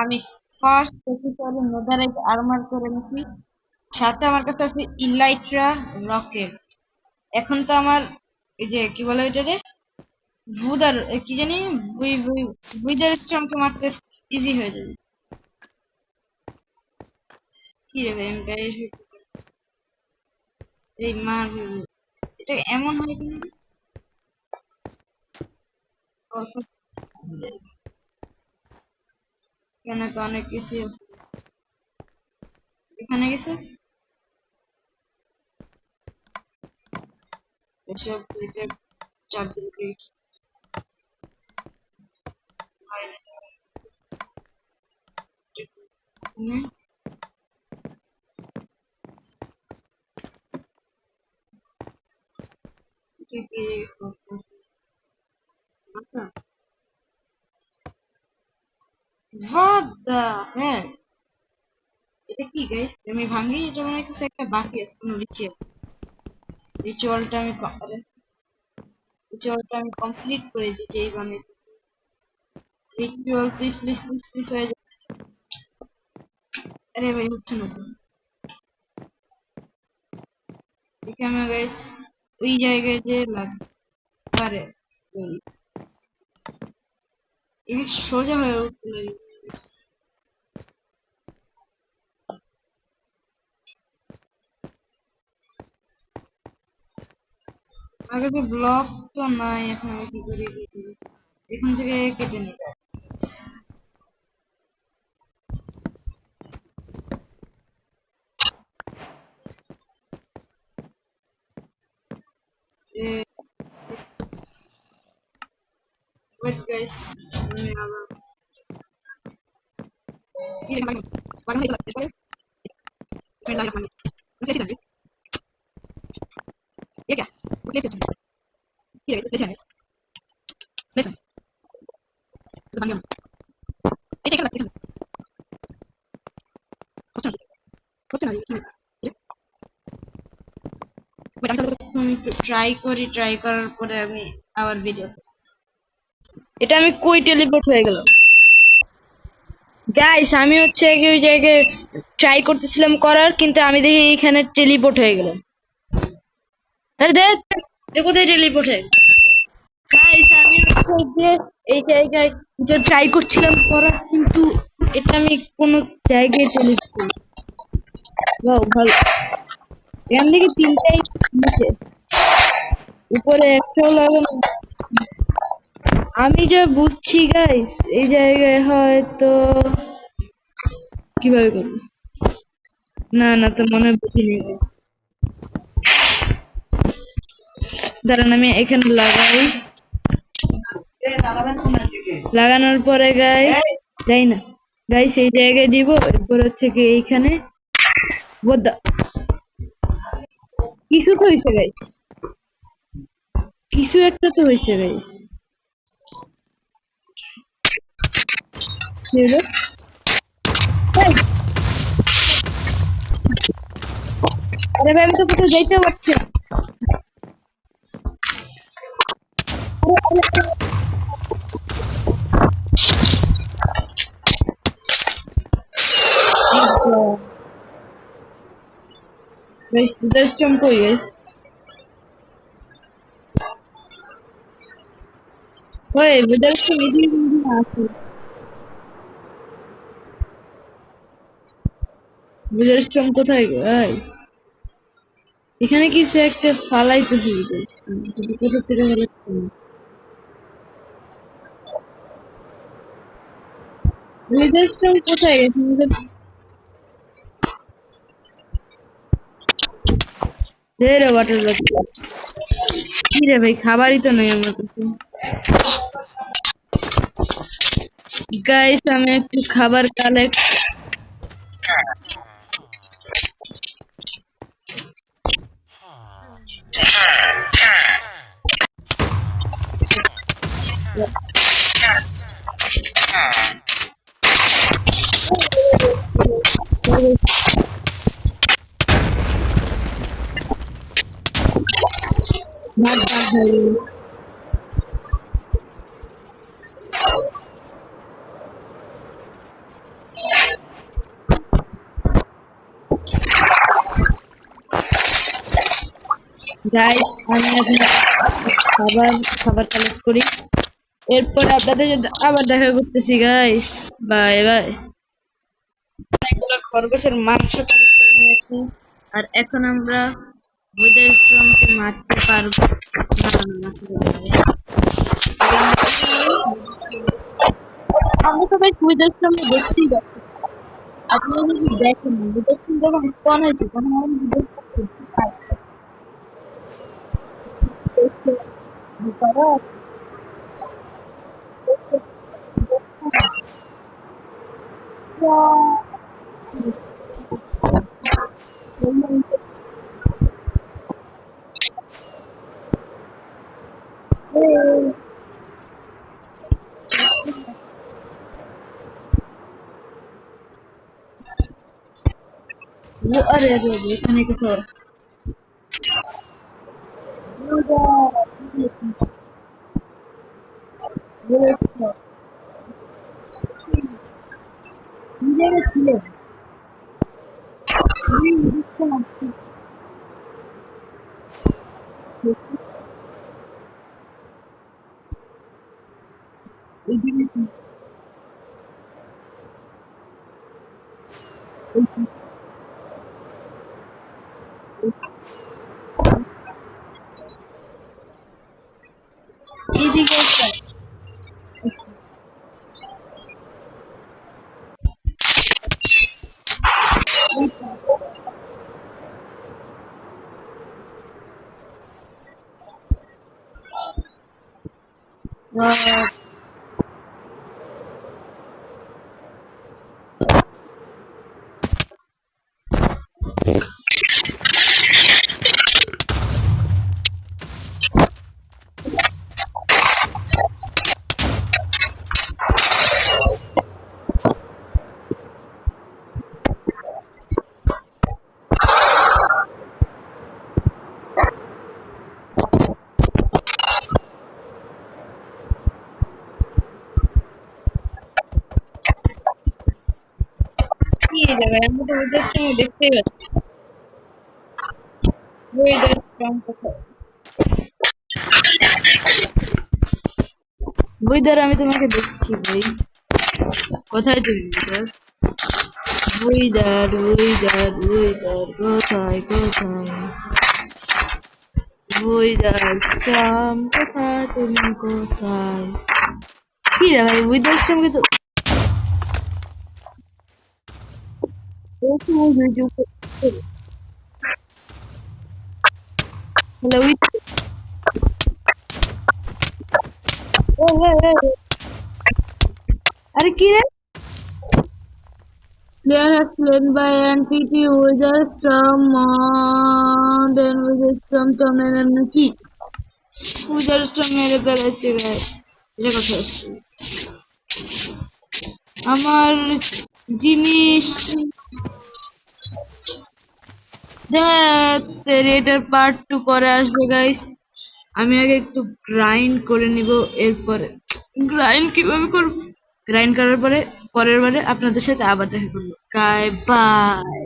আমি ফার্স্ট প্রসেসরে Netherite armour করে নিছি, সাথে আমার কাছে আছে ইলাইট্রা রকেট। এখন তো আমার এই যে কি বলে এটারে ভুদার কি জানি উইদার স্টর্মকে মারতে ইজি হয়ে যাবে। কি রে ভাই, এই মার এটা এমন হয় কি কথা, কেন তো অনেক কিছু আছে এখানে গেছিস এসব এটা চারদিকে What the hell? এটা কি গাইস, আমি ভাঙি, এটা মনে হয় কিছু একটা বাকি আছে, কোনো রিচুয়ালটা আমি কমপ্লিট করে দিচ্ছি এই বানাইতেছি। Ritual please please please please হয়ে যায়। আরে ভাই হচ্ছে না তো, এখানে গাইস ওই জায়গায় যে লাগবে পারে এই সোজা হয়ে উঠতে লাগে। আগে তো ব্লক তো নাই, এখন আমি কি করে এখান থেকে কেটে নিতে ওয়েট গাইস, আমি আবার ট্রাই করার পরে আমি আবার ভিডিও করতেছি। এটা আমি কই টেলিপোর্ট হয়ে গেলাম গাইস, আমি হচ্ছে ওই জায়গায় ট্রাই করতেছিলাম করার, কিন্তু আমি দেখি এখানে টেলিপোর্ট হয়ে গেলাম। আরে দেখ কোথায় টেলিপোর্ট হয়ে গাইস, আমি হচ্ছে যে এই জায়গায় যে ট্রাই করছিলাম করার, কিন্তু এটা আমি কোনো জায়গায় টেলিপোর্ট ভালো। এখান থেকে তিনটাই নিচে, উপরে একটাও লাগে না। আমি যা বুঝছি গাইস, এই জায়গায় হয়তো কিভাবে করবো, না না তো মনে হয় বুঝিনি। দাঁড়ান আমি এখানে লাগাই, লাগানোর পরে গাইস যাই না, গাইস এই জায়গায় দিব, এরপর হচ্ছে কি এইখানে কিছু তো হয়েছে গাইস, কিছু একটা তো হয়েছে গাইস। আরে ভাই আমি তো কোথাও যাইতে পারছি না। Guys, this jump কই guys? ওই weather তো এদিকে আছে। weather jump কোথায় guys? এখানে কিছু একটা ফালাইতে দিবে। কোথা থেকে হলো? weather jump কোথায় গেছে? দে রে ওয়াটার বটল। কি রে ভাই, খাবারই তো নেই আমার কাছে। গাইস আমি একটু খাবার কালেক্ট ভাত খাই। গাইস আমি এখন খাবার খাবার কালেক্ট করি, এরপর আপনাদের সাথে আবার দেখা করতেছি গাইস। Bye bye. অনেকগুলো খরগোশের মাংস কালেক্ট করে নিয়েছি, আর এখন আমরা ওদের স্ট্রংকে মারতে পারবো। না, না, মারতে পারবো না। আমরা সবাই ওদের স্ট্রংকে দেখতেই পাচ্ছি। আপনারা যদি দেখেন ওদের স্ট্রং যখন স্পন হয়েছে তখন আমাদের ওদের আরে আরে আরে, এখানে কোথাও আছে। ছিলেন এইদিকে একটা। কি যাবে, আমি তো ওদের সঙ্গে দেখতেই পাচ্ছি। ওয়েদার স্ট্রং কোথায়? ওয়েদার আমি তোমাকে দেখছি ভাই। কোথায় তুমি ওয়েদার? ওয়েদার ওয়েদার ওয়েদার কোথায় কোথায়? ওয়েদার স্ট্রং কোথায়, তুমি কোথায়? কি রে ভাই, ওয়েদার স্ট্রংকে তো হ্যালো। আরে কি রে? Player has played by NPT with a storm more than with a storm কি? With a storm মেরে ফেলেছে ভাই। এটা কথা হচ্ছে। আমার জিনিস এটার পার্ট 2 পরে আসবে গাইস। আমি আগে একটু গ্রাইন্ড করে নিব, এরপরে গ্রাইন্ড কিভাবে করব? গ্রাইন্ড করার পরে পরের বারে আপনাদের সাথে আবার দেখা করবো। Bye bye.